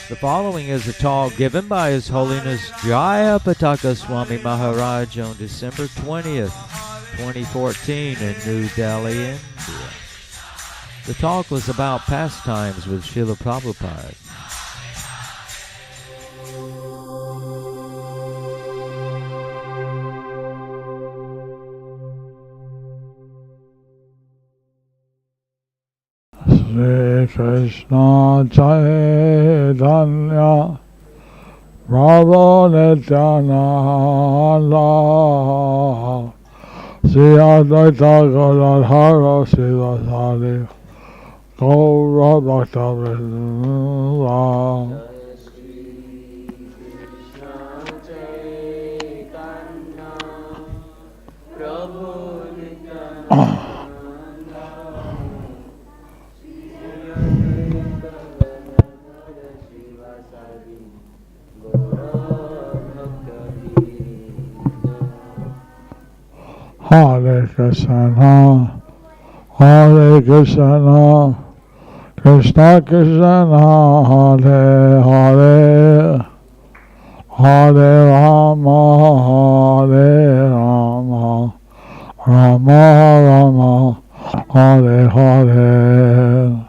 The following is a talk given by His Holiness Jayapataka Swami Maharaja on December 20th, 2014 in New Delhi, India. The talk was about pastimes with Srila Prabhupada. Sri Krishna Chaitanya Prabhu Nityananda Sri Advaita Gadadhara Srivasadi Gaura Bhakta Vrinda. Hare Krishna, Hare Krishna, Krishna Krishna, Hare Hare, Hare Rama, Hare Rama, Rama Rama, Hare Hare.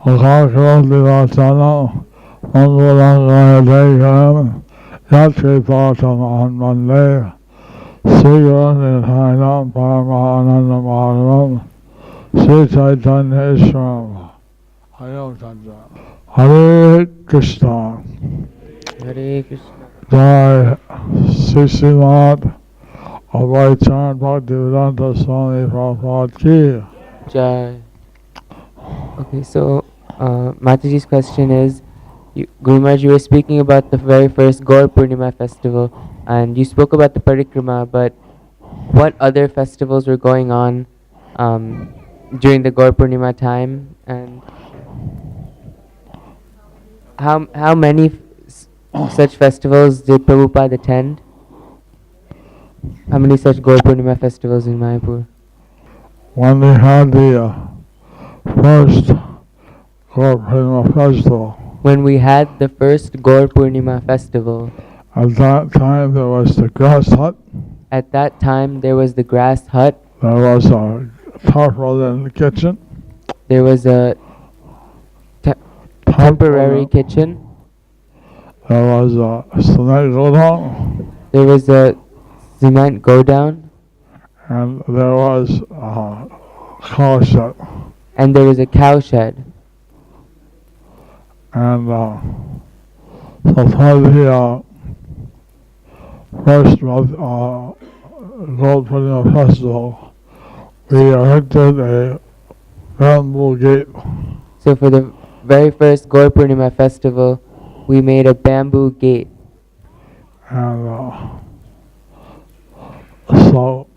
Akakrodivasana, Mangulangayadegram, Yatripatam Anmande, Sigaranithainam Paramahanandamaram, Sri Chaitanya Ishram, Hare Krishna. Hare Krishna. Jai Sri Srimad Abhaicharan Bhaktivedanta Swami Prabhupada Ki. Jai. Okay, so Mataji's question is, Guru Maharaj, you were speaking about the very first Gaur Purnima festival, and you spoke about the parikrama, but what other festivals were going on during the Gaur Purnima time, and how many such festivals did Prabhupada attend? How many such Gaur Purnima festivals in Mayapur? When they had the first Gaur Purnima festival. When we had the first Gaur Purnima festival. At that time there was the grass hut. At that time there was the grass hut. There was a tarpaulin kitchen. There was a temporary kitchen. There was a cement godown. There was a cement godown. And there was a cow shed. And there was a cow shed. And so for the first Gaur Purnima festival, we erected a bamboo gate. So for the very first Gaur Purnima festival, we made a bamboo gate. And so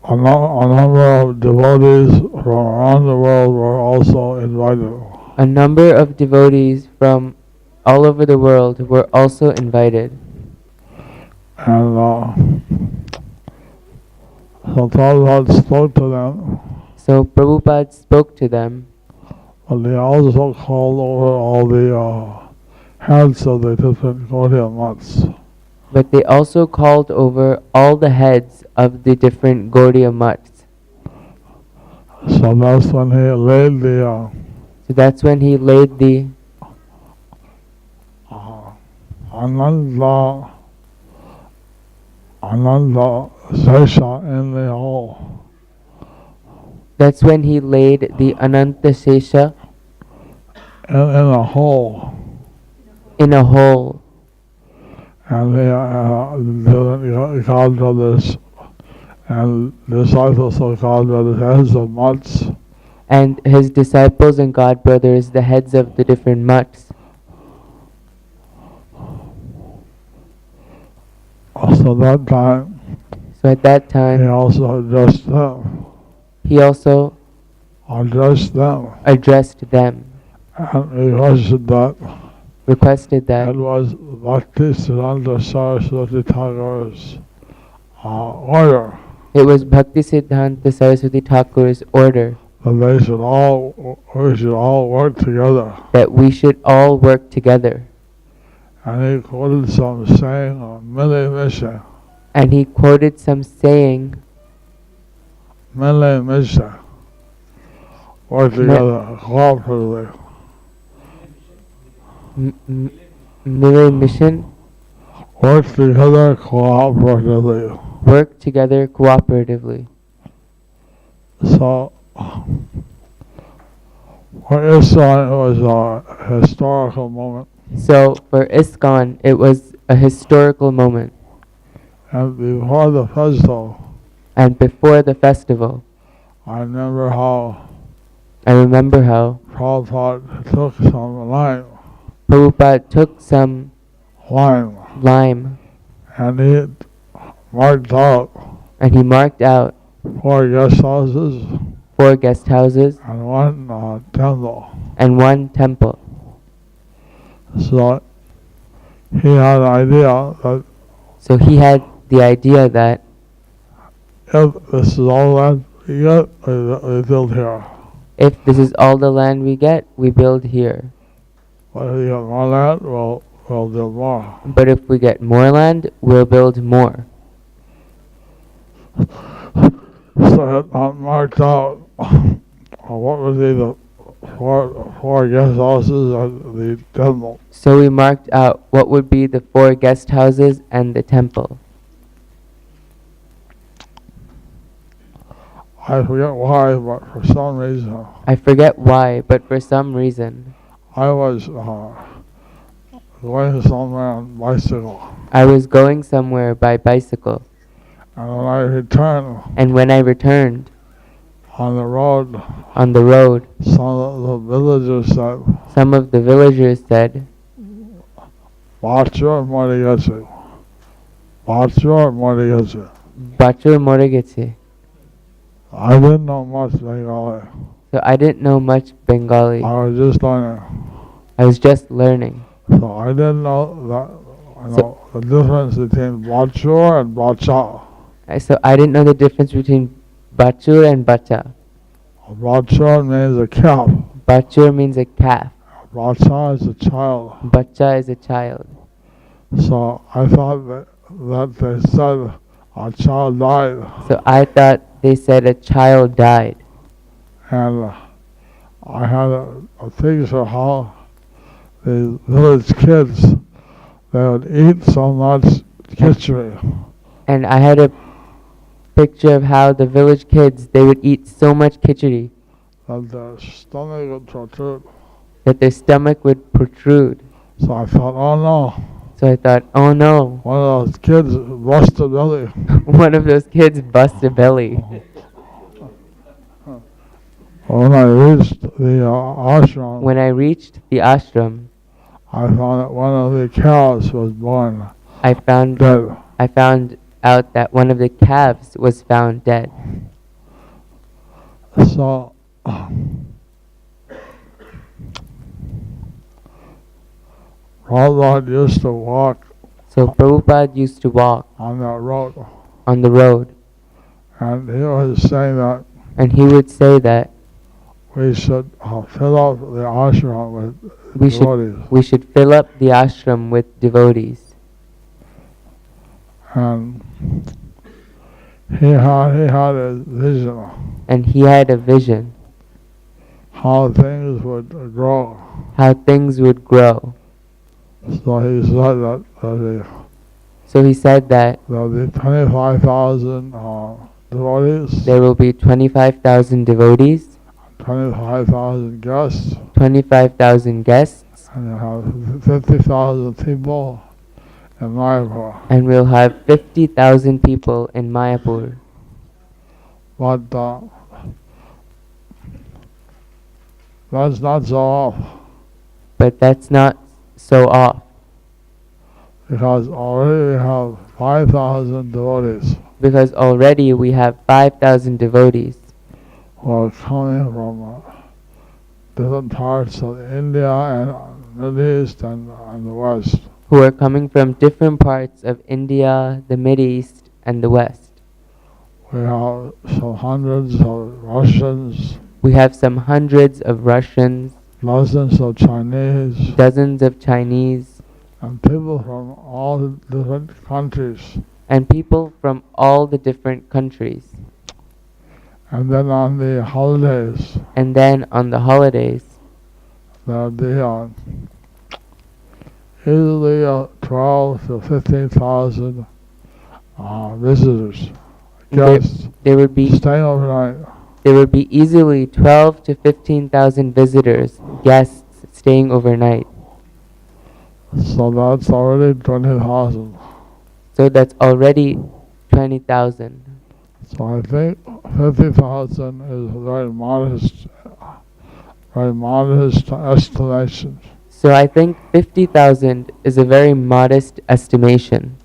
a number of devotees from around the world were also invited. A number of devotees from all over the world were also invited. And so Prabhupada spoke to them. So Prabhupada spoke to them. But they also called over all the heads of the different Gaudiya mutts. But they also called over all the heads of the different Gaudiya mutts. So that's when he laid the Ananda Sesha in the hole. That's when he laid the Ananta Sesha in a hole. In a hole. And the godbrothers and disciples of godbrothers, heads of mutts. And his disciples and godbrothers, the heads of the different mutts. So that time So at that he time, also addressed them. he also Addressed them addressed them, and requested it that was Bhaktisiddhanta Saraswati Thakur's order it was Bhaktisiddhanta Saraswati Thakur's order that we should all work together. that we should all work together. And he quoted some saying of Mele Misha. And he quoted some saying, Mele Misha. Work together cooperatively. Mile Mission, Work together cooperatively. work together cooperatively. So, for ISKCON, it was a historical moment. So for ISKCON, it was a historical moment. And before the festival, And before the festival, I remember how Prabhupada took some Prabhupada took some lime, lime and he marked out and he marked out 4 guest houses 4 guest houses and 1 temple. and 1 temple. So he had an idea that So he had the idea that if this is all land we get, we build here. if this is all the land we get, we build here. But if we get more land, we'll build more. But if we get more land, we'll build more. So it marked out what would be the four guest houses and the temple. So we marked out what would be the 4 guest houses and the temple. I forget why, but for some reason, I forget why, but for some reason, I was going somewhere on bicycle, I was going somewhere by bicycle. and when I returned And when I returned on the road, on the road, some of the villagers said, some of the villagers said, "Bachur Morigatsu, Bachur Morigatsu." Bachur more geche. I didn't know much Bengali. So I didn't know much Bengali. I was just learning. I was just learning. So I didn't know the difference between Bachur and Bacha. So I didn't know the difference between Bachur and Bacha. Bachur means a calf. Bachur means a calf. Bacha is a child. Bacha is a child. So I thought that they said a child died. So I thought they said a child died. And I had a picture how the village kids, they would eat so much khichdi. And I had a picture of how the village kids, they would eat so much khichdi That their stomach would protrude. that their stomach would protrude. So I thought, oh no, So I thought, oh no, one of those kids lost a belly. one of those kids bust a belly. When I reached the ashram, When I reached the ashram, I found that one of the cows was born I found dead. out that one of the calves was found dead. So Prabhupada used to walk So Prabhupada used to walk on that road, on the road, and he was saying that and he would say that we should fill up the ashram with devotees. we should fill up the ashram with devotees. And he had a vision And he had a vision how things would grow. how things would grow. So he said that So he said that there'll be 25,000 devotees, there will be 25,000 devotees, 25,000 guests, 25,000 guests, and you'll have 50,000 people in Mayapur. and we'll have 50,000 people in Mayapur. But that's not so off. But that's not so off. because already we have 5,000 devotees Because already we have 5,000 devotees who are coming from different parts of India and Middle East and the West. who are coming from different parts of India, the Mideast, and the West. We have some hundreds of Russians, We have some hundreds of Russians, dozens of Chinese, dozens of Chinese, and people from all the different countries. and people from all the different countries. And then on the holidays, And then on the holidays, there'll be easily 12 to 15,000 visitors, guests, there would be staying overnight. there would be easily 12 to 15,000 visitors, guests staying overnight. So that's already 20,000. So that's already 20,000. So I think 50,000 is very modest estimation. So I think 50,000 is a very modest estimation.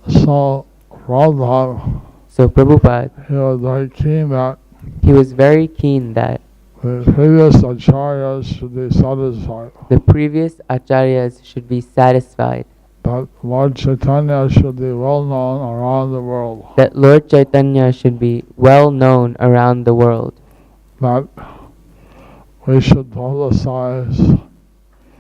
So Prabhupada, So Prabhupada, he was very keen that he was very keen that the previous acharyas should be satisfied, the previous acharyas should be satisfied, that Lord Chaitanya should be well known around the world, that Lord Chaitanya should be well known around the world, that we should publicize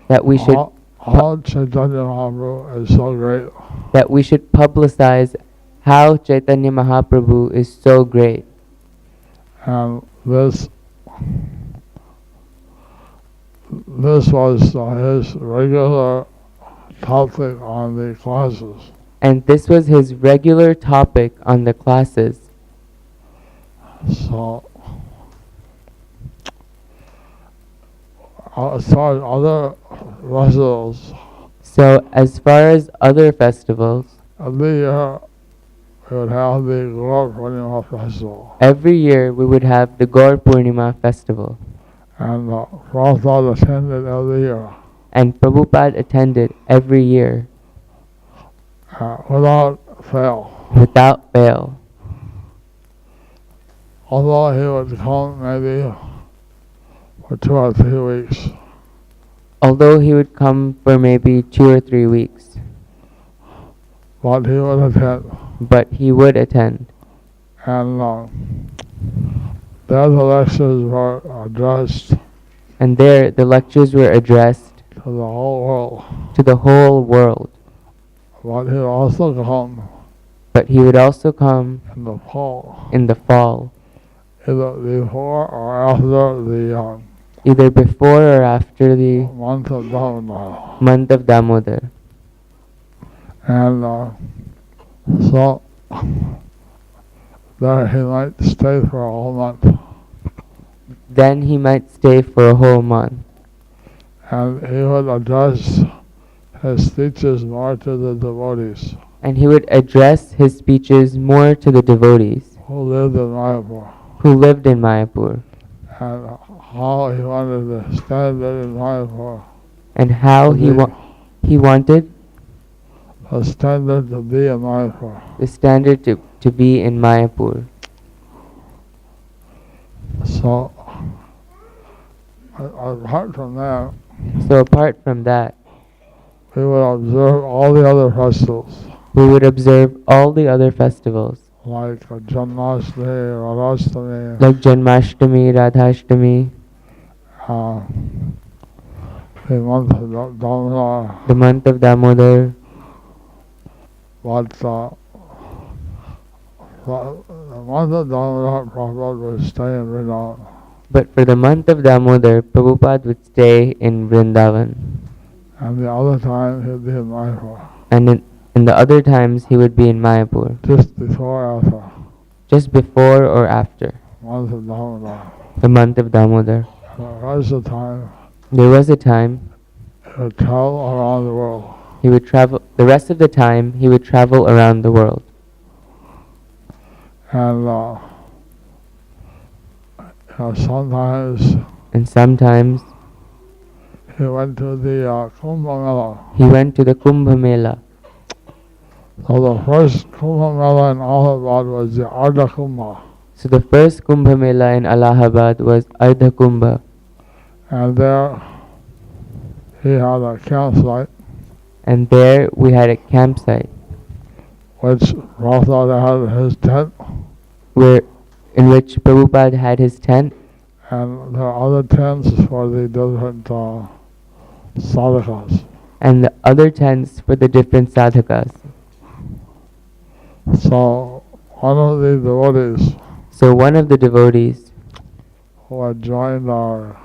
that we should how Chaitanya Mahaprabhu is so great. that we should publicize how Chaitanya Mahaprabhu is so great. And this was his regular topic on the classes. And this was his regular topic on the classes. So, as far as other festivals, So as far as other festivals, every year we would have the Gaur Purnima festival. every year we would have the Gaur Purnima festival. And Prabhupada attended every year And Prabhupada attended every year without fail. without fail. Although he would come maybe for 2 or 3 weeks. Although he would come for maybe 2 or 3 weeks, But he would attend. but he would attend. And there the lectures were addressed And there the lectures were addressed to the whole world. to the whole world. But he would also come But he would also come in the fall, in the fall, either before or after the either before or after the month of Damodar. month of Damodar. And so there he might stay for a whole month. Then he might stay for a whole month. And he would address his speeches more to the devotees And he would address his speeches more to the devotees who lived in Mayapur, who lived in Mayapur, and how he wanted the standard in Mayapur, and how he wanted the standard to be in Mayapur. the standard to be in Mayapur. So, apart from that, So apart from that, we would observe all the other festivals, we would observe all the other festivals like Janmashtami, Radhashtami, like Janmashtami, Radhashtami, the month of Damodar, the month of Damodar. but the month of Damodar, Prabhupada would stay in Vrindavan. But for the month of Damodar, Prabhupada would stay in Vrindavan. And the other time he'd be in Mayapur, And in the other times he would be in Mayapur, just before or after just before or after month of Damodar. the month of Damodar. The rest of the time There was a time he would travel around the world. he would travel, the rest of the time he would travel around the world. And sometimes And sometimes he went to the Kumbha Mela. He went to the Kumbha Mela. So the first Kumbha Mela in Allahabad was the Ardha Kumbha. So the first Kumbha Mela in Allahabad was Ardha Kumbha. And there he had a campsite, And there we had a campsite which Prabhupada had his tent, in which Prabhupada had his tent, and there are other tents for the different sadhakas. and the other tents for the different sadhakas. So one of the devotees So one of the devotees who had joined our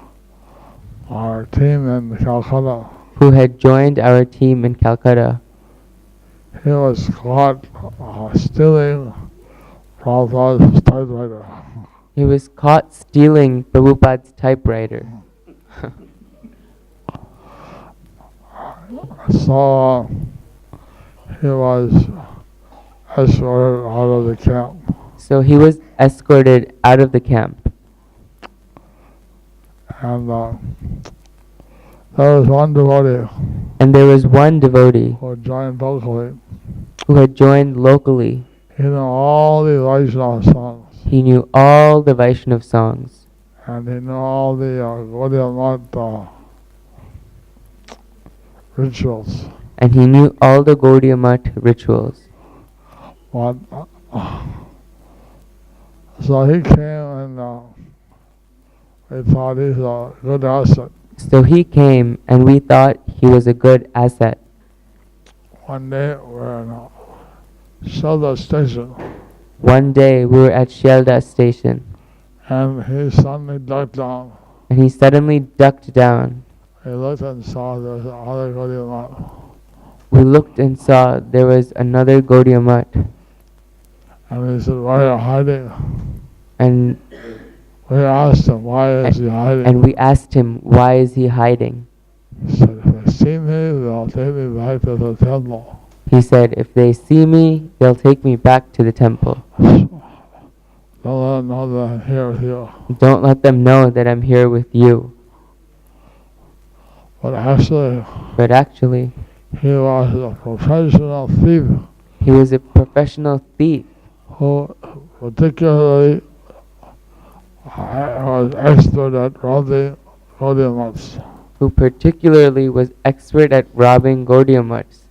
team in Calcutta, who had joined our team in Calcutta, he was caught stealing Prabhupada's typewriter. he was caught stealing Prabhupada's typewriter. So he was escorted out of the camp. So he was escorted out of the camp. And there was one devotee And there was one devotee who joined locally. who had joined locally. He knew all the Vaishnava songs, He knew all the Vaishnav songs, and he knew all the Gaudiya Math rituals. and he knew all the Gaudiya Math rituals. But, so he came and we thought he's a good asset. So he came and we thought he was a good asset. One day we're in Shelda station, One day we were at Shelda station and he suddenly ducked down. and he suddenly ducked down. He looked and saw there was another Gaudiya Math. We looked and saw there was another Gaudiya Math, And he said, "Why are you hiding?" and We asked him, "Why is he hiding?" and we asked him, why is he hiding? He said, "If they see me, they'll take me back to the temple." He said, if they see me, they'll take me back to the temple. Don't let them know that I'm here with you. Don't let them know that I'm here with you. But actually, But actually, he was a professional thief he was a professional thief who particularly was expert at robbing Gaudiya Maths. who particularly was expert at robbing Gaudiya Maths.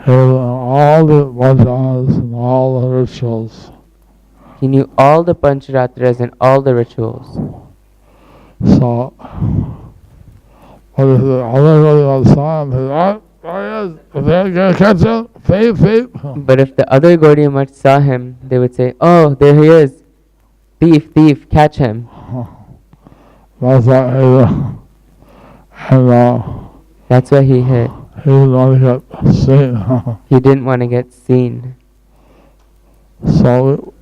He was in all the bhajanas and all the rituals. He knew all the Pancharatras and all the rituals. So, but if the other Gaudiya Maths saw him, he said, "There he is. If they're going to catch him, thief, thief." But if the other Gaudiya Maths saw him, they would say, oh, there he is. Thief, thief, catch him. That's why That's why he hid. he didn't want to get seen. He didn't want to get seen. So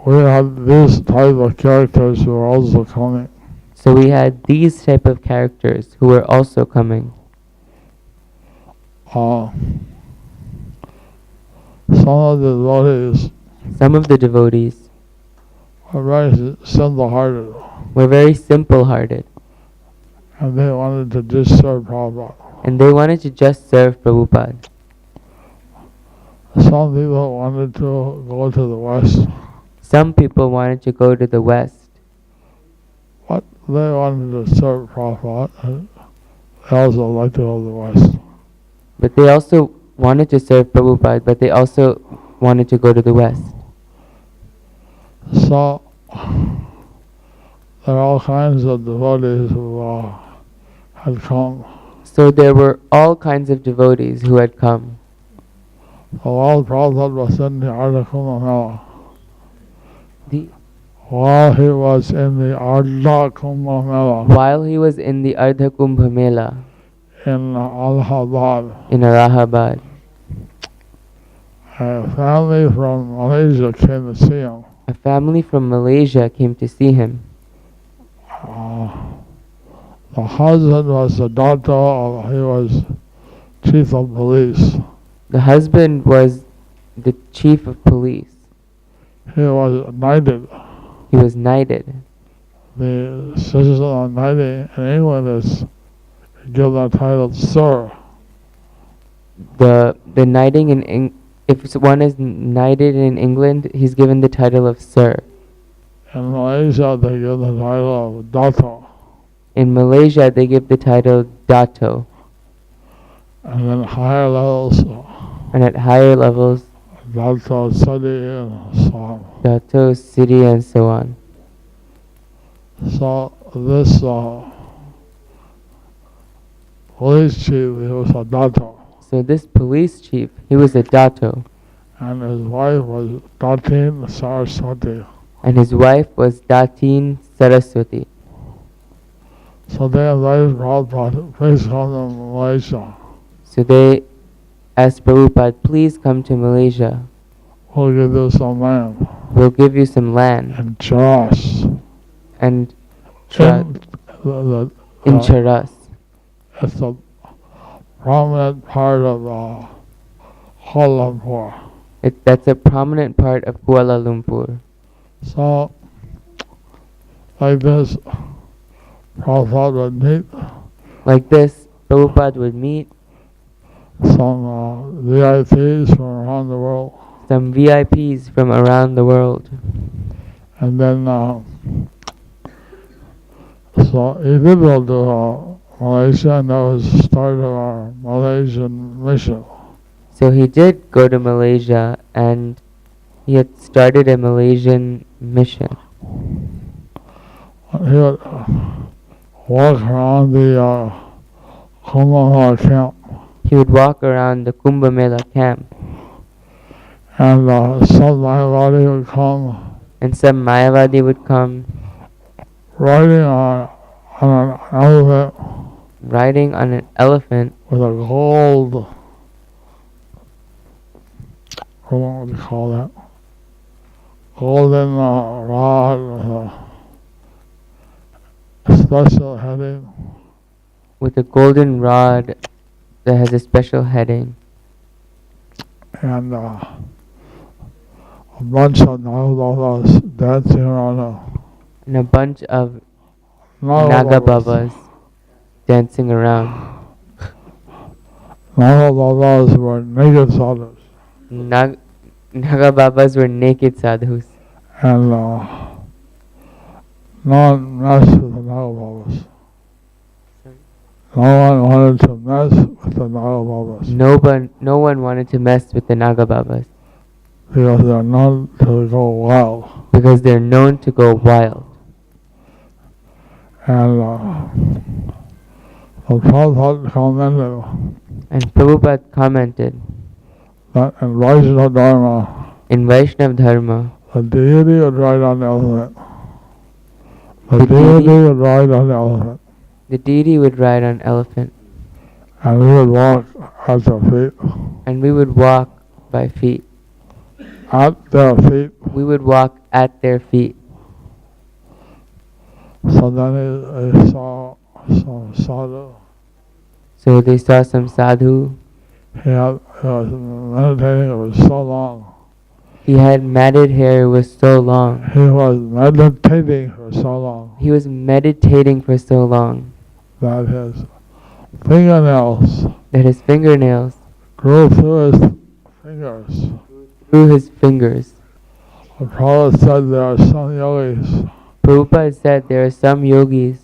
we had these type of characters who were also coming. So we had these type of characters who were also coming. Some of the devotees Some of the devotees were very simple-hearted, were very simple-hearted, and they wanted to just serve Prabhupada. and they wanted to just serve Prabhupada. Some people wanted to go to the West, Some people wanted to go to the West, but they wanted to serve Prabhupada, and they also liked to go to the West. but they also wanted to serve Prabhupada, but they also wanted to go to the West. So there are all kinds of devotees who had come. So there were all kinds of devotees who had come. So while Prabhupada was in the Ardha Kumbha Mela, The- while he was in the Ardha Kumbha Mela While he was in the Ardha Kumbha Mela in Allahabad, in Allahabad, a family from Malaysia came to see him. a family from Malaysia came to see him. The husband was the doctor, he was chief of police. The husband was the chief of police. He was knighted. He was knighted. The system of knighting in England give the title Sir. The knighting if one is knighted in England, he's given the title of Sir. In Malaysia, they give the title of Dato. In Malaysia, they give the title Dato. And then higher levels, And at higher levels, Dato Sadi and so on. Dato, City, and so on. So this police chief, he was a Dato. So this police chief, he was a Dato. And his wife was Datin Saraswati. And his wife was Datin Saraswati. So they invited Prabhupada, please come to Malaysia. So they asked Prabhupada, please come to Malaysia. We'll give you some land. We'll give you some land. And Charas. And In in Charas. It's a prominent part of Kuala Lumpur. That's a prominent part of Kuala Lumpur. So, like this, Prabhupada would meet Like this, Prabhupada would meet some VIPs from around the world. some VIPs from around the world. And then, so he did go to Malaysia, and that was the start of our Malaysian mission. So he did go to Malaysia, and he had started a Malaysian mission. He would walk around the Kumbha Mela camp, He would walk around the Kumbha Mela camp, and some Mayavadi would come and some Mayavadi would come riding on an elephant riding on an elephant with a gold, what do you call that? Golden rod with a special heading. with a golden rod that has a special heading. And a bunch of Nagabalas dancing around And a bunch of Naga Naga Babas dancing around. Nagabalas were naked sadhus. Naga Babas were naked sadhus. And no one messed with the Nagababas. No one wanted to mess with the Nagababas. No one wanted to mess with the Naga Babas Because they're known to go wild. because they're known to go wild. And the Prabhupada commented And Prabhupada commented that in Vaishnava Dharma, in Vaishnav Dharma, the deity would ride on the elephant. The The deity deity- would ride on the elephant. the deity would ride on elephant, And we would walk at their feet. and we would walk by feet. At their feet. We would walk at their feet. So then he saw some sadhu. So they saw some sadhu. He was meditating, it was so long. He had matted hair, it was so long. He was meditating for so long He was meditating for so long that his fingernails that his fingernails grew through his fingers. through his fingers. The Prabhupada said there are some yogis, Prabhupada said there are some yogis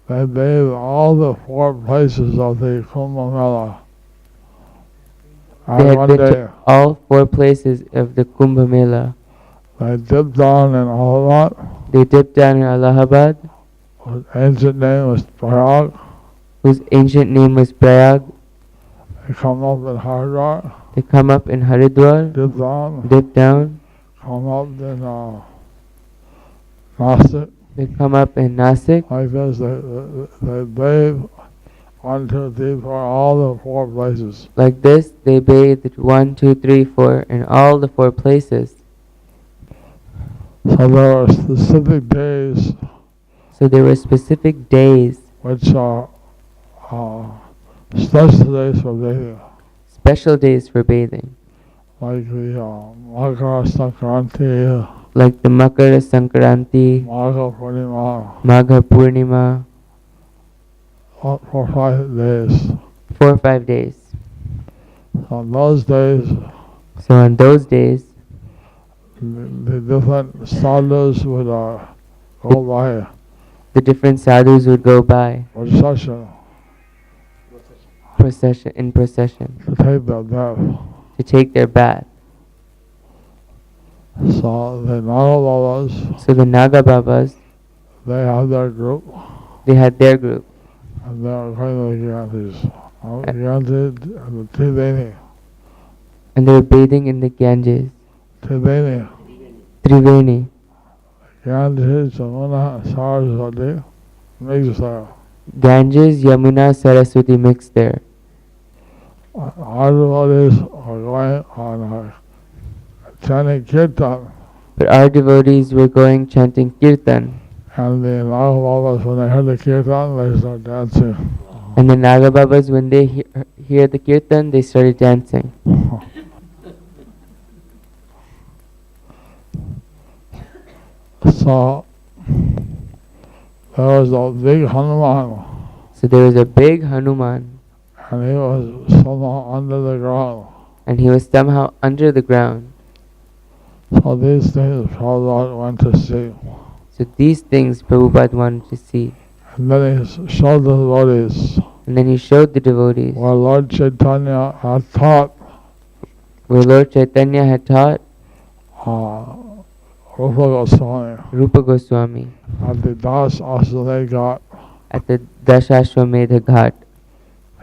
they bathe all the 4 places of the Kumbha Mela. they And had one been day, to all 4 places of the Kumbha Mela. they dipped down in Allahabad, They dipped down in Allahabad, whose ancient name was Prayag. whose ancient name was Prayag. They come up in Haridwar, They come up in Haridwar, dip down, come up in Nasik. they come up in Nasik. Like this, they bathe 1, 2, 3, 4, all the 4 places. Like this, they bathed 1, 2, 3, 4 in all the 4 places. So there are specific days So there were specific days, which are special days for bathing, special days for bathing, like the Makara Sankranti, like the Makara Sankranti, Magha Purnima, Magha Purnima, for 5 days. 4 or 5 days. On those days, So on those days, the different sadhus would go by the different sadhus would go by procession procession to take their bath. to take their bath. So the Nagababas, So the Naga Babas, they have their group, they had their group, and they were going to the Ganges. Ganges and the Triveni. and they were bathing in the Ganges, Triveni. Triveni. Ganges, Yamuna, Saraswati, mixed there. Ganges, Yamuna, Saraswati mixed there. Our devotees are going on chanting Kirtan, But our devotees were going chanting Kirtan, and the Nagababas, when they heard the Kirtan, they start dancing. and the Naga Babas, when they hear the Kirtan, they started dancing. So there was a big Hanuman, So there was a big Hanuman, and he was somehow under the ground. and he was somehow under the ground. So these things Prabhupada went to see. So these things Prabhupada wanted to see. And then he showed the devotees And then he showed the devotees where Lord Chaitanya had taught where Lord Chaitanya had taught Rupa Goswami Rupa Goswami at the Das Asale Ghat. at the Dashashwamedha Ghat.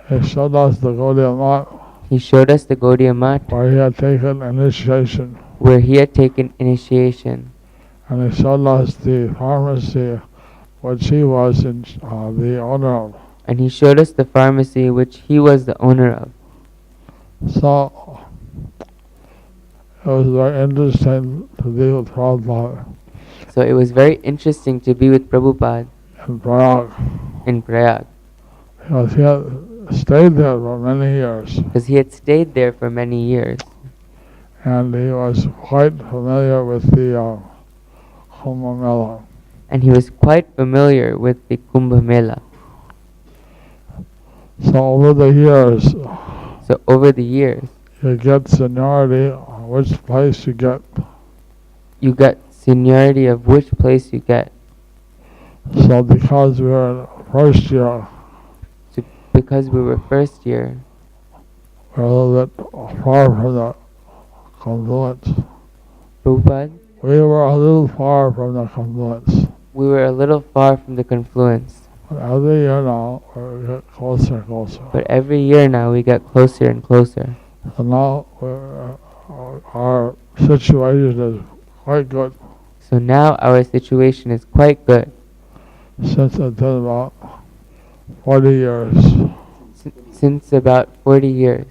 He showed us the Gaudiya Mat He showed us the Gaudiya Mat where he had taken initiation. where he had taken initiation. And he showed us the pharmacy which he was the owner of. And he showed us the pharmacy which he was the owner of. So it was very interesting to be with Prabhupada So it was very interesting to be with Prabhupada in Prague, in Prayag, because he had stayed there for many years, because he had stayed there for many years. and he was quite familiar with the Kumbha Mela. And he was quite familiar with the Kumbha Mela. So over the years, So over the years, you get seniority on which place you get. you got seniority of which place you get. So because we were in first year, So because we were first year, we're a little bit far from the confluence. Prabhupada, We were a little far from the confluence. we were a little far from the confluence. But every year now, we get closer and closer. But every year now we get closer and closer. So now our situation is quite good. So now our situation is quite good. Since it's been about 40 years. Since about 40 years.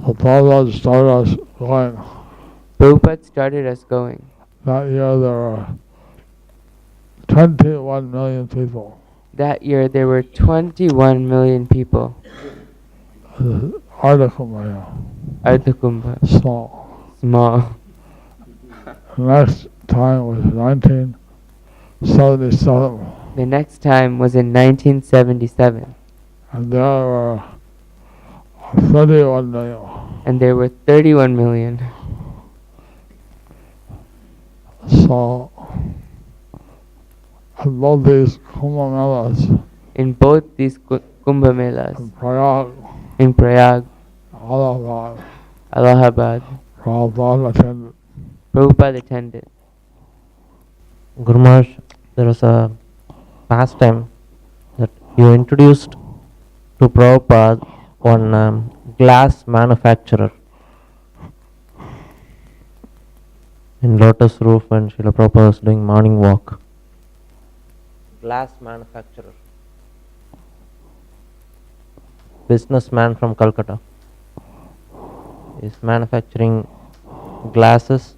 So Prabhupada started us going. Prabhupada started us going. That year there were 21 million people. That year there were 21 million people. Article Ardha Kumbha. small. Small. Next time was 1977, The next time was in 1977. and there were 31 million. And there were 31 million. So, in both these Kumbha Melas, In both these Kumbha Melas, in Prayag, in Prayag, Allahabad, Allahabad, Prabhupada attended. Prabhupada attended. Guru Maharaj, there was a pastime that you introduced to Prabhupada one glass manufacturer in Lotus Roof when Srila Prabhupada was doing morning walk. Glass manufacturer. Businessman from Calcutta. Is manufacturing glasses.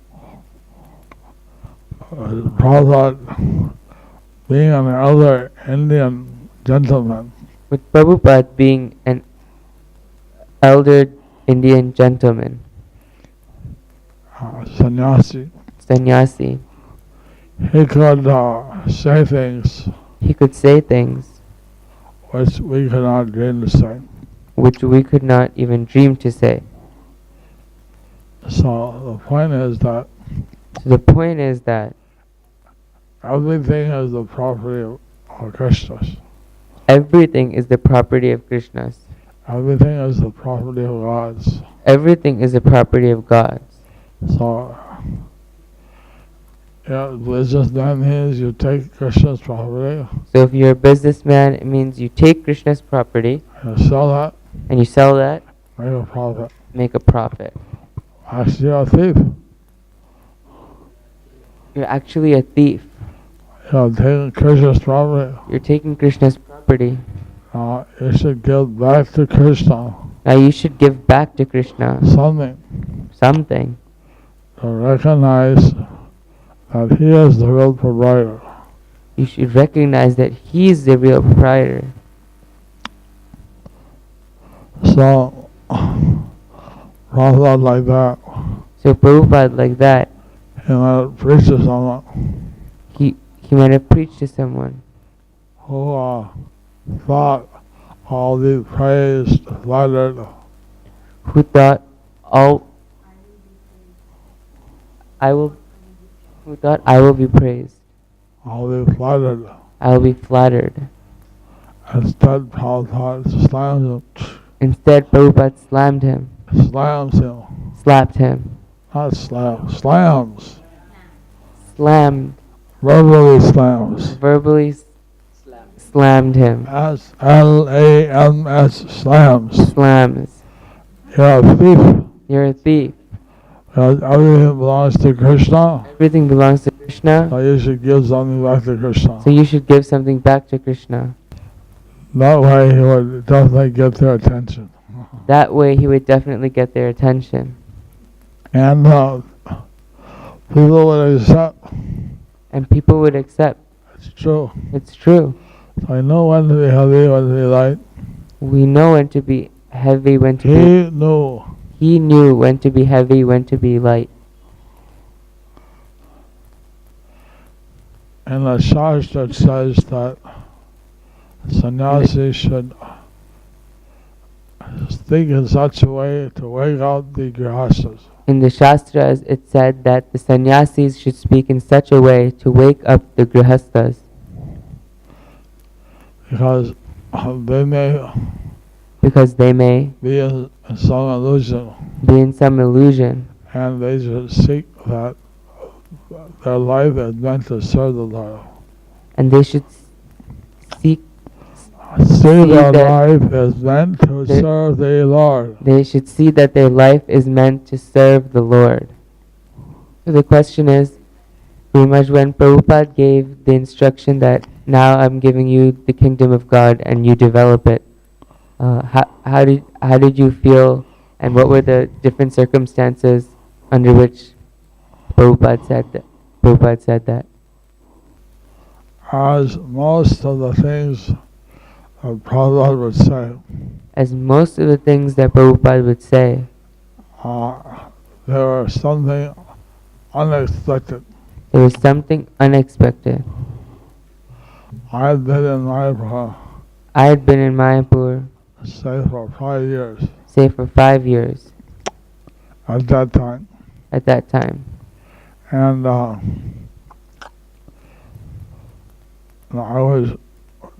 Prabhupada, being an elder Indian gentleman, With Prabhupada being an elder Indian gentleman, sannyasi, sannyasi, he could say things He could say things which we cannot dream to say. which we could not even dream to say. So the point is that So the point is that everything is the property of Krishna. everything is the property of Krishna's. Everything is the property of God's. Everything is the property of God. So, yeah, businessman means you take Krishna's property, So if you're a businessman, it means you take Krishna's property you sell that, and you sell that, make a profit. make a profit. Actually, you're a thief. You're actually a thief. You're taking Krishna's property. You're taking Krishna's property. You should give back to Krishna Now you should give back to Krishna something to recognize that he is the real provider. You should recognize that he is the real proprietor. So, Prabhupada like that, So Prabhupada like that, he might preach to someone he might have preached to someone who thought all the praise, flattered, who thought I will be praised. all the flattered. I will be flattered. Instead, Prabhupada slams him, Instead, Prabhupada slammed him, slams him, slapped him, not slams, slammed, verbally slams. verbally slammed him, S-L-A-M-S, slams. slams. You're a thief. You're a thief. Everything belongs to Krishna, Everything belongs to Krishna, so you should give something back to Krishna. so you should give something back to Krishna. That way he would definitely get their attention. That way he would definitely get their attention. And people would accept. And people would accept. It's true. It's true. So I know when to be heavy, when to be light. We know when to be heavy, when to be... He knew. He knew when to be heavy, when to be light. And the Shastra says that sannyasi should think in such a way to wake up the grihastas. In the Shastras, it said that the sannyasis should speak in such a way to wake up the grihastas. Because they may be in some illusion, in some illusion, and they should seek that their life is meant to serve the Lord. and they should seek. See their that life is meant to serve the Lord. They should see that their life is meant to serve the Lord. So the question is, pretty much when Prabhupada gave the instruction that now I'm giving you the kingdom of God and you develop it, how did you feel, and what were the different circumstances under which Prabhupada said that? As most of the things that Prabhupada would say, As most of the things that Prabhupada would say, there was something unexpected. there was something unexpected. I had been in Mayapur, I had been in Mayapur, say, for 5 years say for 5 years at that time. And I was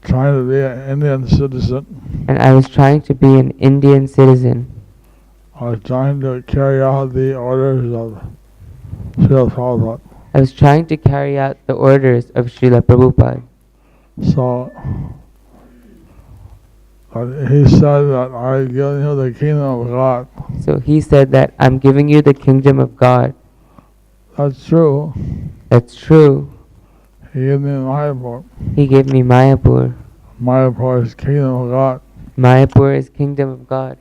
trying to be an Indian citizen. And I was trying to be an Indian citizen. I was trying to carry out the orders of Srila Prabhupada. I was trying to carry out the orders of Srila Prabhupada. So, he said that I give you the kingdom of God. So he said that I'm giving you the kingdom of God. That's true. That's true. He gave me Mayapur. He gave me Mayapur. Mayapur is kingdom of God. Mayapur is kingdom of God.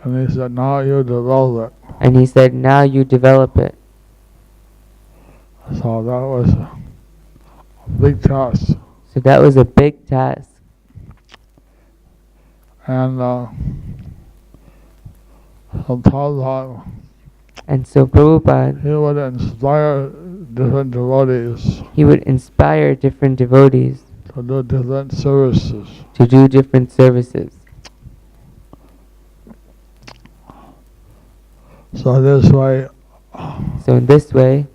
And he said, now you develop it. And he said, now you develop it. So that was a big task. So that was a big task. And Prabhupada, And so Prabhupada, he would inspire different devotees he would inspire different devotees to do different services. to do different services. So this way, So in this way,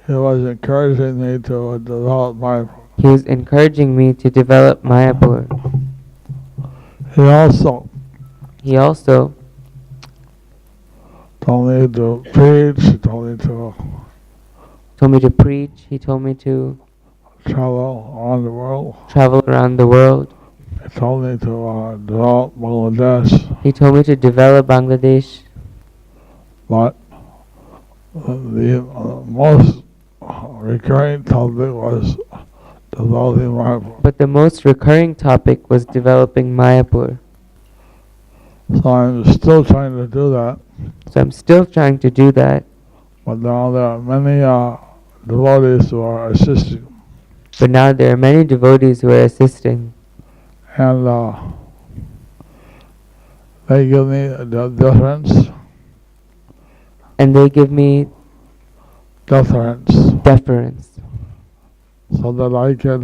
he was encouraging me to develop my. he was encouraging me to develop Mayapur. He also told me to preach. He told me to preach. He told me to travel around the world. travel around the world. He told me to develop Bangladesh. He told me to develop Bangladesh. But the most recurring topic was developing Mayapur. But the most recurring topic was developing Mayapur. So I'm still trying to do that. So I'm still trying to do that. But now there are many devotees who are assisting. But now there are many devotees who are assisting. And they give me the deference. And they give me deference. So that I can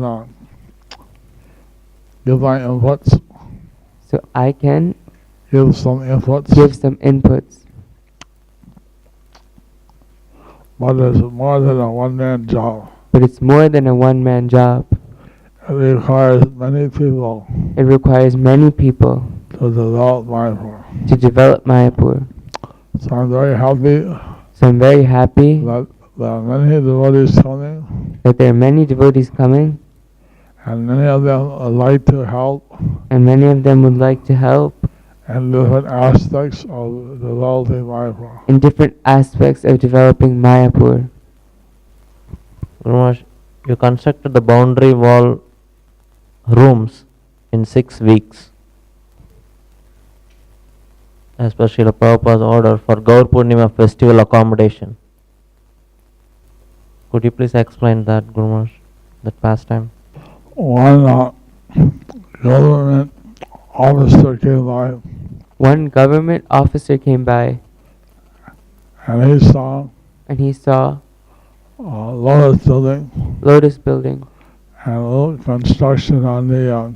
give my inputs. So I can Give some inputs. give some inputs. But it's more than a one-man job. But it's more than a one-man job. It requires many people It requires many people to develop Mayapur. to develop Mayapur. So I'm very happy So I'm very happy that there are many devotees coming, that there are many devotees coming, and many of them would like to help and many of them would like to help in different aspects of developing Mayapur. in different aspects of developing Mayapur. Guru Maharaj, you constructed the boundary wall rooms in 6 weeks as per Srila Prabhupada's order for Gaur Purnima festival accommodation. Could you please explain that, Guru Maharaj, that pastime? One government officer came by One government officer came by and he saw and he saw Lotus building Lotus building and a little construction on the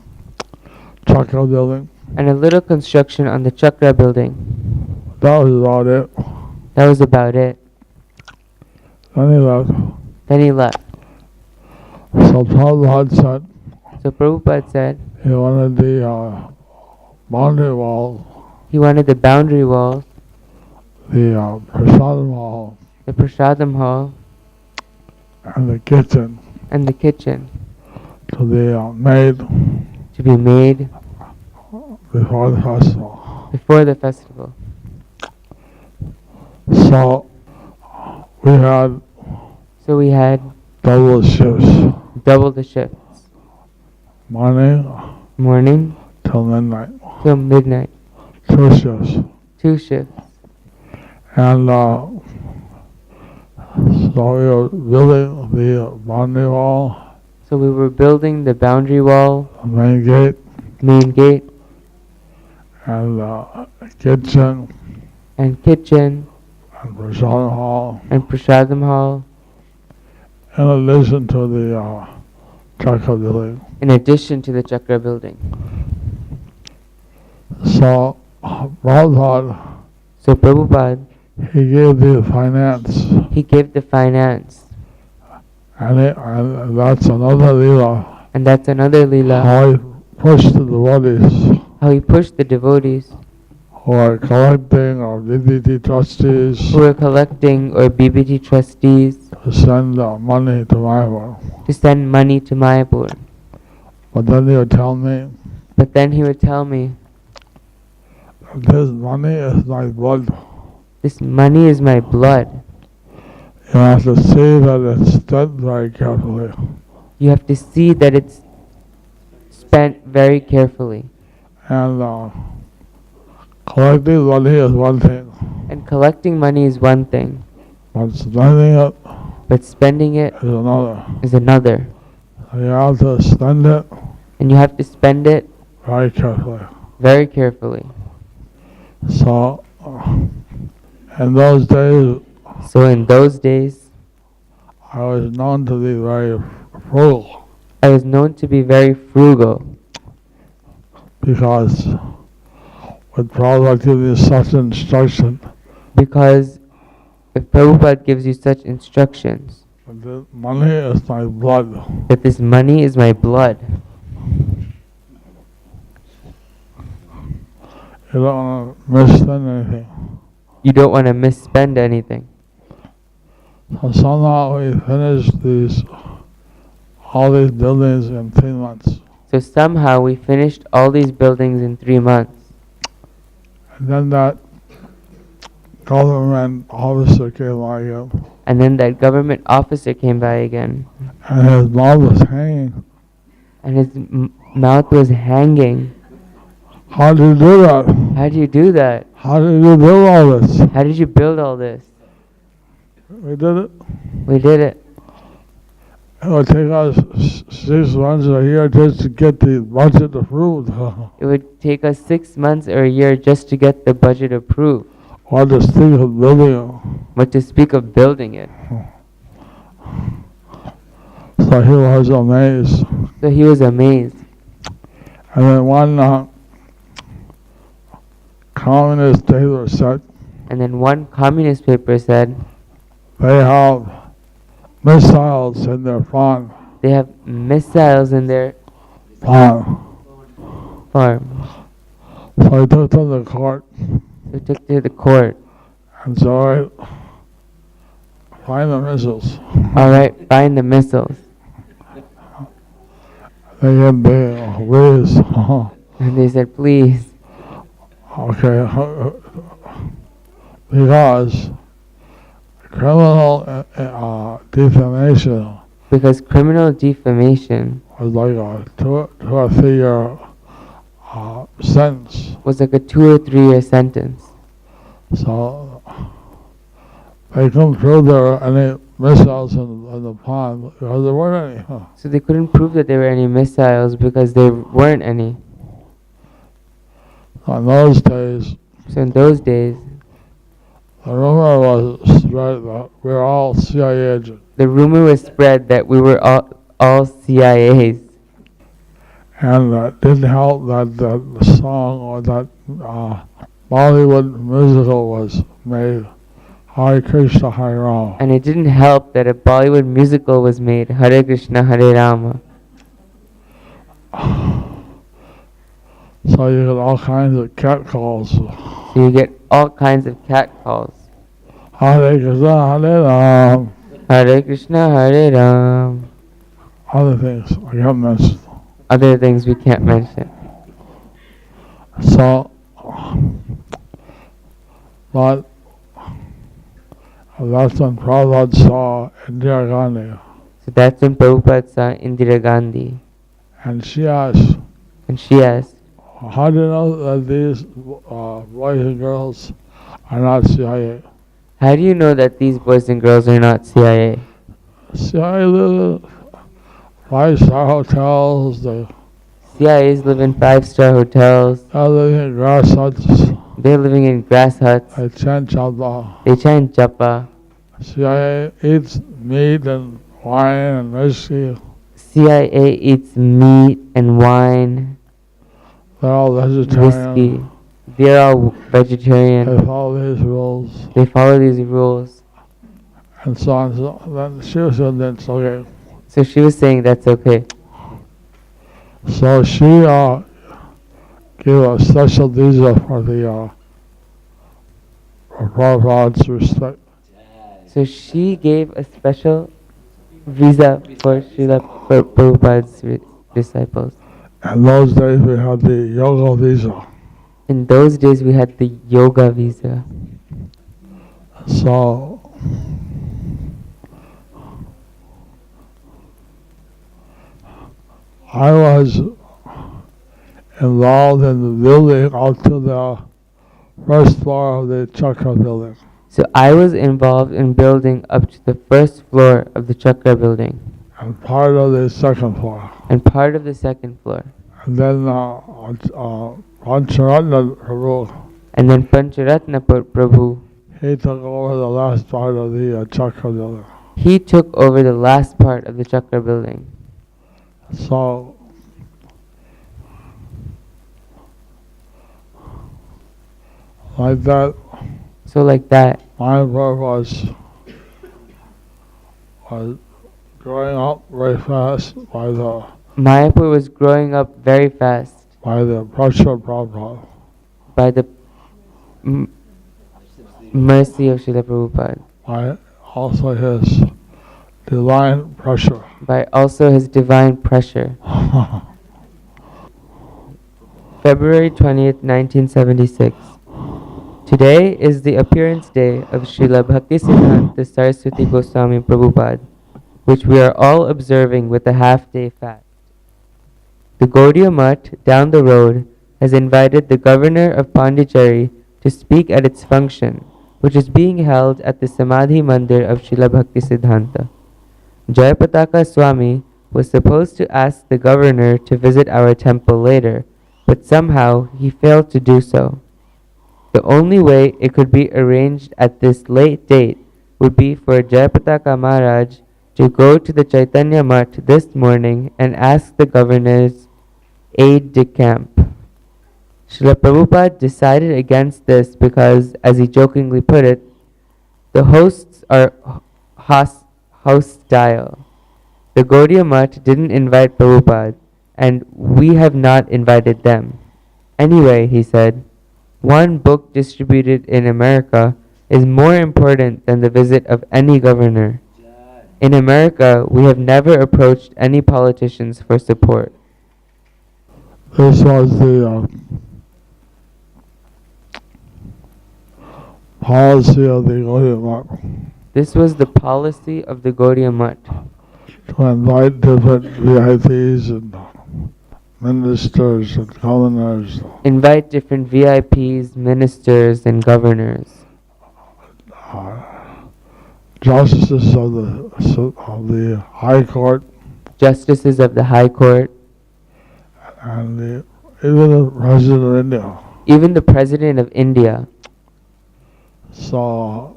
Chakra building. and a little construction on the Chakra building. That was about it. That was about it. Then he left. Then he left. So Prabhupada said So Prabhupada said he wanted the boundary wall, he wanted the boundary wall, the prasadam hall, the Prasadam hall, and the kitchen and the kitchen to be made to be made before the festival. before the festival. So we had So we had double shifts, double the shifts, morning till midnight, till midnight, 2 shifts. 2 shifts. And so we were building the boundary wall, So we were building the boundary wall, the main gate, main gate, and kitchen, and kitchen, and prasadam hall, and Prasadam hall, in addition to the Chakra building. in addition to the Chakra building. So Prabhupada, So Prabhupada, he gave the finance, he gave the finance, and that's another lila, and that's another Leela, how he pushed the devotees how he pushed the devotees who are collecting or DBT trustees who were collecting or BBT trustees to send money to Mayapur. to send money to Mayapur. But then he would tell me, But then he would tell me, this money is my blood. this money is my blood. You have to see that it's spent very carefully. You have to see that it's spent very carefully. And collecting money is one thing, And collecting money is one thing, but spending it but spending it is another. is another. You have to spend it And you have to spend it very carefully. very carefully. So, in those days, So in those days, I was known to be very frugal. I was known to be very frugal because when Prabhupada gives you such instruction, because if Prabhupada gives you such instructions the money is my blood. that this money is my blood, You don't want to misspend anything. you don't want to misspend anything. So somehow we finished all these buildings in 3 months. So somehow we finished all these buildings in 3 months. And then that government officer came by again, And then that government officer came by again, and his mouth was hanging. and his mouth was hanging. How did you do that? How do you do that? How did you do all this? How did you build all this? We did it. We did it. It would take us 6 months or a year just to get the budget approved. It would take us 6 months or a year just to get the budget approved. Or to think of building it. But to speak of building it. So he was amazed. So he was amazed. And then one communist paper said And then one communist paper said they have missiles in their farm. they have missiles in their farm. So he took them to court So took to the court. and said, all right, find the missiles. Alright, find the missiles. They can be whiz. And they said, please. Okay, because criminal defamation Because criminal defamation was like a 2 or 3 year sentence. was like a 2 or 3 year sentence. So they couldn't prove there were any missiles in the pond because there weren't any. So they couldn't prove that there were any missiles because there weren't any. In those days, So in those days, the rumor was spread that we were all CIA agents. the rumor was spread that we were all CIAs. And it didn't help that the song or that Bollywood musical was made, Hare Krishna, Hare Rama. And it didn't help that a Bollywood musical was made, Hare Krishna, Hare Rama. So you get all kinds of cat calls. So you get all kinds of cat calls. Hare Krishna, Hare Ram. Hare Krishna, Hare Ram. Other things I haven't mentioned. Other things we can't mention. So, but that's when Prabhupada saw Indira Gandhi, So that's when Prabhupada saw Indira Gandhi. and she asked, how do you know that these boys and girls are not CIA? How do you know that these boys and girls are not CIA? CIA live in 5-star hotels, they CIAs live in 5-star hotels. are living in grass huts, They're living in grass huts. they chant Chabla. They chant japa. CIA eats meat and wine and whiskey. CIA eats meat and wine, They're all vegetarian. whiskey. They're all vegetarian. They follow these rules. They follow these rules. And so on. So then she was in this, okay. So she was saying that's okay. So she gave a special visa for the for Prabhupada's respect. So she gave a special visa for Srila Prabhupada's disciples. In those days we had the yoga visa. In those days we had the yoga visa. So I was involved in the building out to the first floor of the Chakra building. So I was involved in building up to the first floor of the Chakra building And part of the second floor. and part of the second floor. And then Pancharatna Prabhu, And then Pancharatna Prabhu, he took over the last part of the Chakra building. he took over the last part of the Chakra building. So like that, So like that, my purpose was growing up very fast Mayapur was growing up very fast by the pressure of Prabhupada, by the m- mercy of Srila Prabhupada, by also his divine pressure. by also his divine pressure. February 20th, 1976. Today is the appearance day of Srila Bhaktisiddhanta Saraswati Goswami Prabhupada, which we are all observing with a half-day fast. The Gaudiya Mutt down the road has invited the governor of Pondicherry to speak at its function, which is being held at the Samadhi Mandir of Srila Bhaktisiddhanta. Jayapataka Swami was supposed to ask the governor to visit our temple later, but somehow he failed to do so. The only way it could be arranged at this late date would be for Jayapataka Maharaj to go to the Chaitanya Mutt this morning and ask the governor's aide de camp. Srila Prabhupada decided against this because, as he jokingly put it, the hosts are hostile. The Gaudiya Mutt didn't invite Prabhupada, and we have not invited them. Anyway, he said, one book distributed in America is more important than the visit of any governor. In America, we have never approached any politicians for support. This was the policy of the Gaudiya Mutt, This was the policy of the Gaudiya Mutt, to invite different VIPs and ministers and governors, invite different VIPs, ministers, and governors, justices of the High Court, justices of the High Court, and even the President of India. even the President of India. So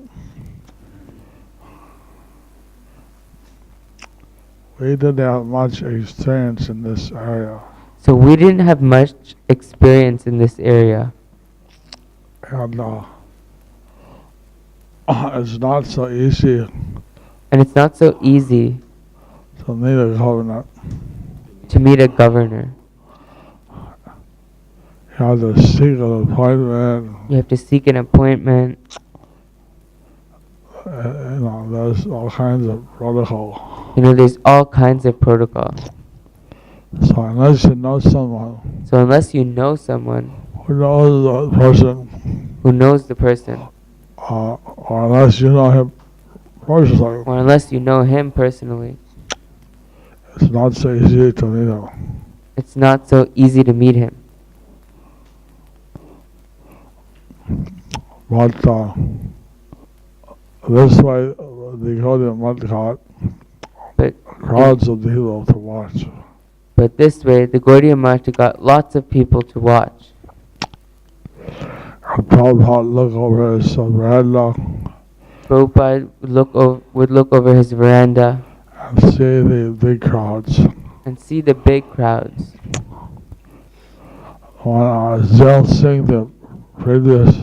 we didn't have much experience in this area, So we didn't have much experience in this area. and it's not so easy And it's not so easy to meet a governor. to meet a governor. You have to seek an appointment. You have to seek an appointment. There's all kinds of protocol. There's all kinds of protocol. So unless you know someone So unless you know someone who knows the person, who knows the person, or unless you know him personally, or unless you know him personally, it's not so easy to meet him. it's not so easy to meet him. But this way, the Gaudiya Mutt got But crowds of people to watch. But this way, the Gaudiya Mutt got lots of people to watch. And Prabhupada look over his veranda Prabhupada would look over his veranda and see the big crowds. and see the big crowds. When Zell Singh, the previous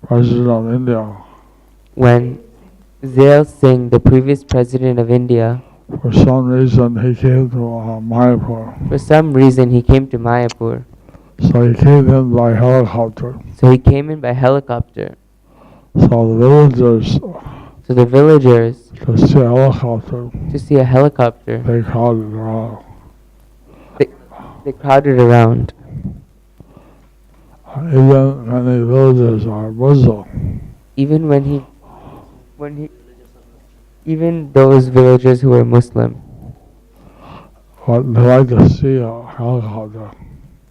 president of India, When Zail Singh, the previous president of India, for some reason he came to Mayapur. for some reason he came to Mayapur. So he came in by helicopter. So he came in by helicopter. So the villagers, So the villagers, to see a helicopter, to see a helicopter, they crowded around. they crowded around. Even many villagers are Muslim. Even those villagers who were Muslim, But they like to see a helicopter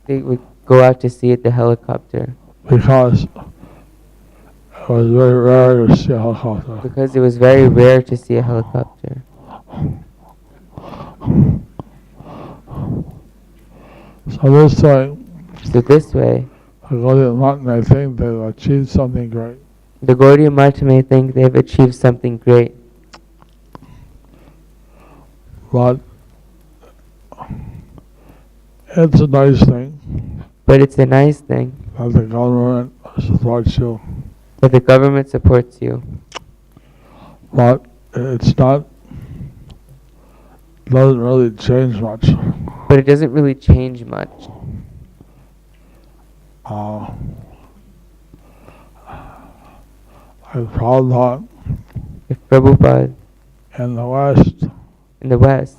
they would go out to see the helicopter because it was very rare to see a helicopter. because it was very rare to see a helicopter. So this time, So this way, the Gaudiya Mutt may think they've achieved something great. the Gaudiya Mutt may think they've achieved something great, But It's a nice thing but it's a nice thing that the government supports you, that the government supports you, but it's not, doesn't really change much. but it doesn't really change much. I found out If Prabhupada in the West, in the West,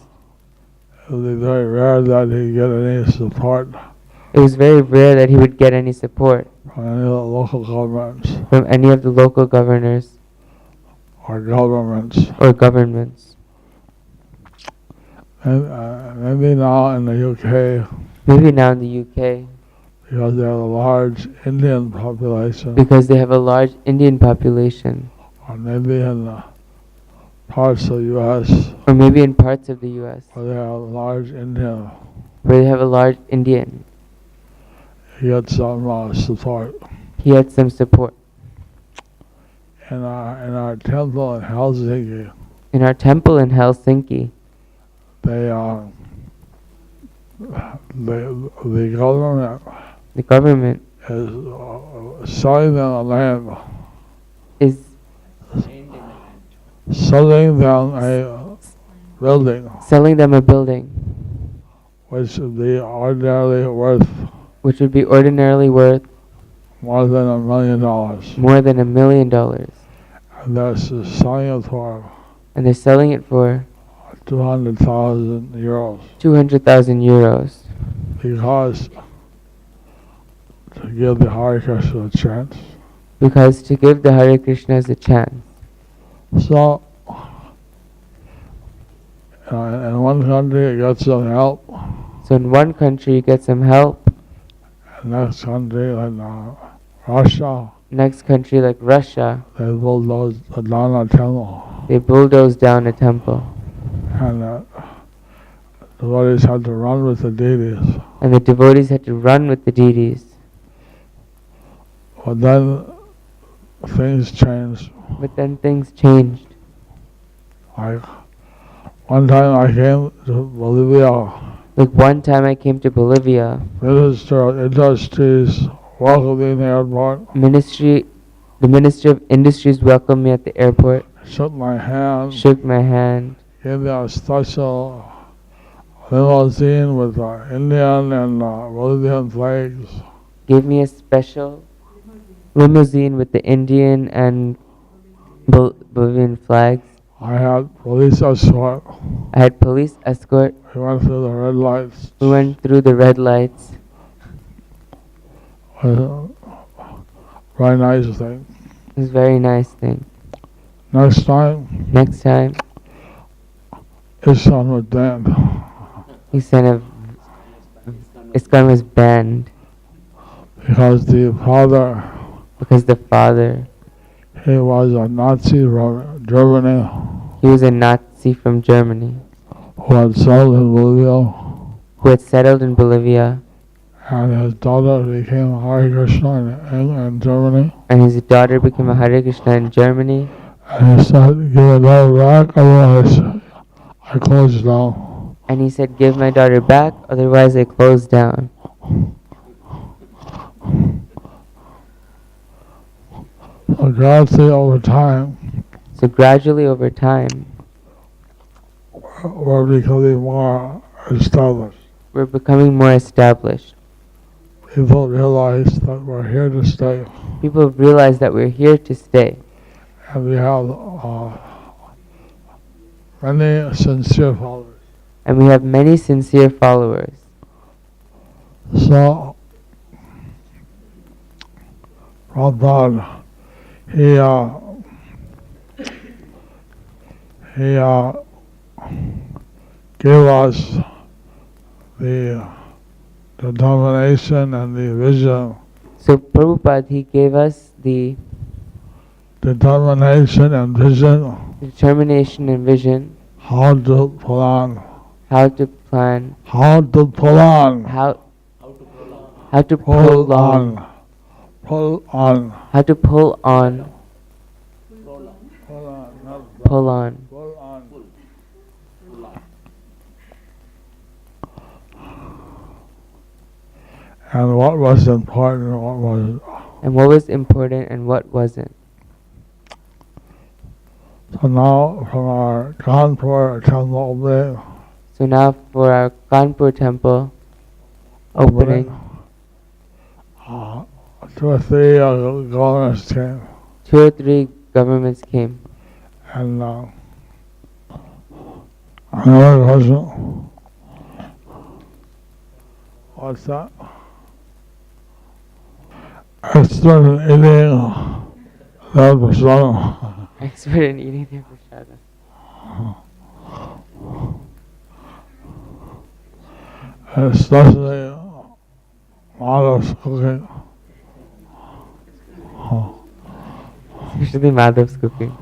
it would be very rare that he get any support it was very rare that he would get any support from any of the local governments from any of the local governors or governments. or governments. And, maybe now in the UK, Maybe now in the UK, because they have a large Indian population, because they have a large Indian population, or maybe in the parts of the U.S. or maybe in parts of the US where they have a large Indian, where they have a large Indian, he gets some support. he had some support. In our temple in Helsinki, In our temple in Helsinki, they the government the government is selling them a land, is selling them a building selling them a building which would be ordinarily worth which would be ordinarily worth more than $1 million. more than $1 million. And that's selling it for And they're selling it for 200,000 euros. 200,000 euros. Because to give the Hare Krishna a chance. Because to give the Hare Krishnas a chance. So, in one country it gets some help. So in one country you get some help. Next country like Russia, Next country like Russia, they bulldozed down a temple. they bulldoze down a temple. And the devotees had to run with the deities. And the devotees had to run with the deities. But then things changed. But then things changed. Like one time I came to Bolivia, Like one time I came to Bolivia, Minister of Industries welcomed me in the airport, the Ministry of Industries welcomed me at the airport, shook my hand, shook my hand, gave me a special limousine with Indian and Bolivian flags. gave me a special limousine with the Indian and Bolivian flags. I had police escort. I had police escort. We went through the red lights. We went through the red lights. Very nice thing. It was a very nice thing. Next time, Next time, his son was banned he sent ISKCON was banned because the father, because the father, he was a Nazi from Germany he was a Nazi from Germany who had settled in Bolivia, who had settled in Bolivia, and his daughter became Hare Krishna in Germany. and his daughter became a Hare Krishna in Germany. And he said, give it all back, otherwise I close down. And he said, give my daughter back, otherwise I close down. So gradually over time, So gradually over time, we're becoming more established. we're becoming more established. People realize that we're here to stay, People realize that we're here to stay. and we have many sincere followers. And we have many sincere followers. So, Prabhupada, he gave us the determination and the vision. So Prabhupada, he gave us the Determination and vision, determination and vision, how to plan, how to plan, how to prolong, how to pull prolong, on, pull on, how to pull on, pull on. pull on. and what was important and what wasn't. And what was important and what wasn't. So now from our Kanpur temple opening, So now for our Kanpur temple opening, 2 or 3 governors came, 2 or 3 governments came. and another question. What's that? Expert in eating that prasadam. Expert in eating their prasada. Especially Madhav's cooking. Especially Madhav's cooking.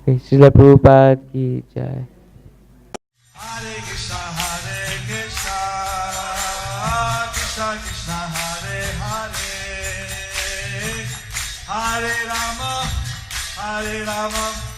Okay, Srila Prabhupada ki jai. Hare Krishna, Krishna Krishna, Hare Hare, Hare Rama,